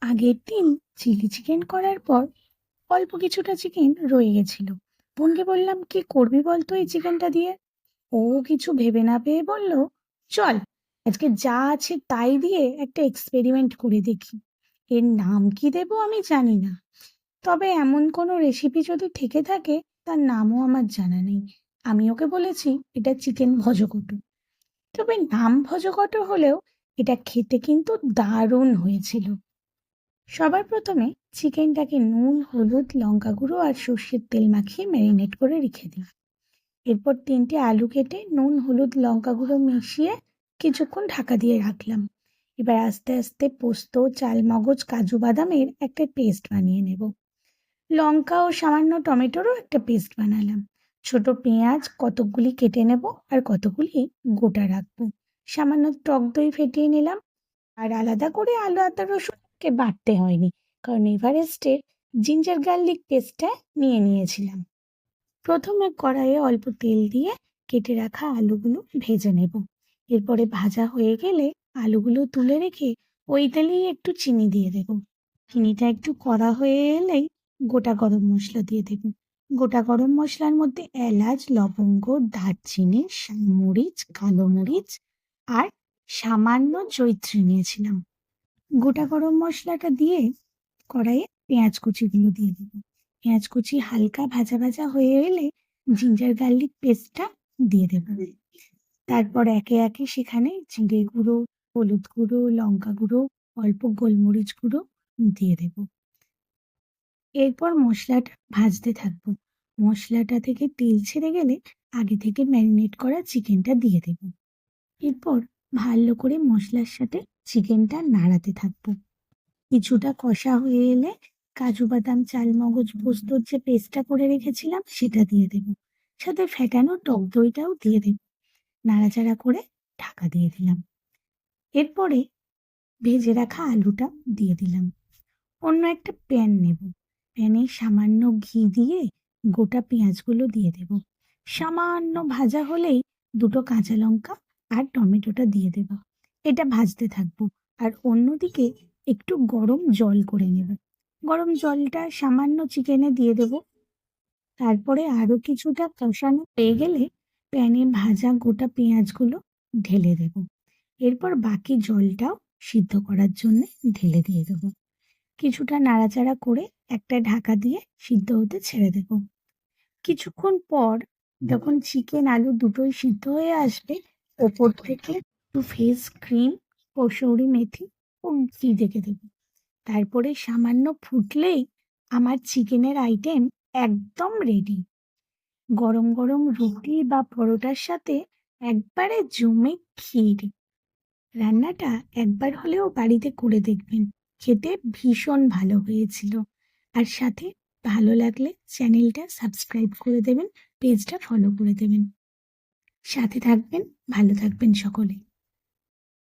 আগের দিন chilli chicken করার পর অল্প কিছুটা চিকেন রয়ে গেছিল। বোনকে বললাম, কি করবি বলতো এই চিকেনটা দিয়ে? ও কিছু ভেবে না পেয়ে বলল, চল আজকে যা আছে তাই দিয়ে একটা এক্সপেরিমেন্ট করে দেখি। এর নাম কি দেবো আমি জানি না, তবে এমন কোনো রেসিপি যদি থেকে থাকে তার নামও আমার জানা নেই। আমি ওকে বলেছি এটা চিকেন ভজকটু। তবে নাম ভজকটু হলেও এটা খেতে কিন্তু দারুণ হয়েছিল। সবার প্রথমে চিকেনটাকে নুন, হলুদ, লঙ্কা গুঁড়ো আর সর্ষের তেল মাখিয়ে ম্যারিনেট করে রেখে দিই। এরপর 3টে আলু কেটে নুন, হলুদ, লঙ্কা গুঁড়ো মিশিয়ে কিছুক্ষণ ঢাকা দিয়ে রাখলাম। এবার আস্তে আস্তে পোস্ত, চালমগজ, কাজু বাদামের একটা পেস্ট বানিয়ে নেব। লঙ্কা ও সামান্য টমেটোরও একটা পেস্ট বানালাম। ছোট পেঁয়াজ কতকগুলি কেটে নেব আর কতগুলি গোটা রাখবো। সামান্য টক দই ফেটিয়ে নিলাম। আর আলাদা করে আলু, আদা, রসুনকে বাটতে হয়নি, কারণ এভারেস্টের জিঞ্জার গার্লিক পেস্টটা নিয়েছিলাম। প্রথমে কড়াইয়ে অল্প তেল দিয়ে কেটে রাখা আলুগুলো ভেজে নেব। এরপরে ভাজা হয়ে গেলে আলুগুলো তুলে রেখে ওই তেলেই একটু চিনি দিয়ে দেব। চিনিটা একটু কড়া হয়ে এলেই গোটা গরম মশলা দিয়ে দেব। গোটা গরম মশলার মধ্যে এলাচ, লবঙ্গ, দারচিনি, মরিচ, কালো মরিচ আর সামান্য জয়িত্রী নিয়েছিলাম। গোটা গরম মশলাটা দিয়ে কড়াইয়ে পেঁয়াজ কুচিগুলো দিয়ে দেবো। পেঁয়াজ কুচি হালকা ভাজা ভাজা হয়ে এলে জিঞ্জার গার্লিক পেস্টটা দিয়ে দেবো। তারপর একে একে সেখানে জিরে গুঁড়ো, হলুদ গুঁড়ো, লঙ্কা গুঁড়ো, অল্প গোলমরিচ গুঁড়ো দিয়ে দেব। এরপর মশলাটা ভাজতে থাকবো। মশলাটা থেকে তেল ছেড়ে গেলে আগে থেকে ম্যারিনেট করা চিকেনটা দিয়ে দেব। এরপর ভালো করে মশলার সাথে চিকেনটা নাড়াতে থাকবো। কিছুটা কষা হয়ে এলে কাজু বাদাম, চালমগজ, পোস্তর যে পেস্টটা করে রেখেছিলাম সেটা দিয়ে দেব। সাথে ফেটানো টক দইটাও দিয়ে দেব। নাড়াচাড়া করে ঢাকা দিয়ে দিলাম। এরপরে ভেজে রাখা আলুটা দিয়ে দিলাম। অন্য একটা প্যান নেব। প্যানে সামান্য ঘি দিয়ে গোটা পেঁয়াজগুলো দিয়ে দেব। সামান্য ভাজা হলেই দুটো কাঁচা লঙ্কা আর টমেটোটা দিয়ে দেব। এটা ভাজতে থাকবো। আর অন্যদিকে একটু গরম জল করে নেব। গরম জলটা সামান্য চিকেনে দিয়ে দেব। তারপরে আরো কিছুটা কষানো হয়ে গেলে প্যানে ভাজা গোটা পেঁয়াজগুলো ঢেলে দেব। এরপর বাকি জলটাও সিদ্ধ করার জন্য ঢেলে দিয়ে দেব। কিছুটা নাড়াচাড়া করে একটা ঢাকা দিয়ে সিদ্ধ হতে ছেড়ে দেব। কিছুক্ষণ পর যখন চিকেন, আলু দুটোই সিদ্ধ হয়ে আসবে, ওপর থেকে একটু ফেস ক্রিম, কসুরি মেথি ও ঘি ঢেকে দেব। তারপরে সামান্য ফুটলেই আমার চিকেনের আইটেম একদম রেডি। গরম গরম রুটি বা পরোটার সাথে একবারে জমে ক্ষীর। রান্নাটা একবার হলেও বাড়িতে করে দেখবেন, খেতে ভীষণ ভালো হয়েছিল। আর সাথে ভালো লাগলে চ্যানেলটা সাবস্ক্রাইব করে দেবেন, পেজটা ফলো করে দেবেন। সাথে থাকবেন, ভালো থাকবেন সকলে।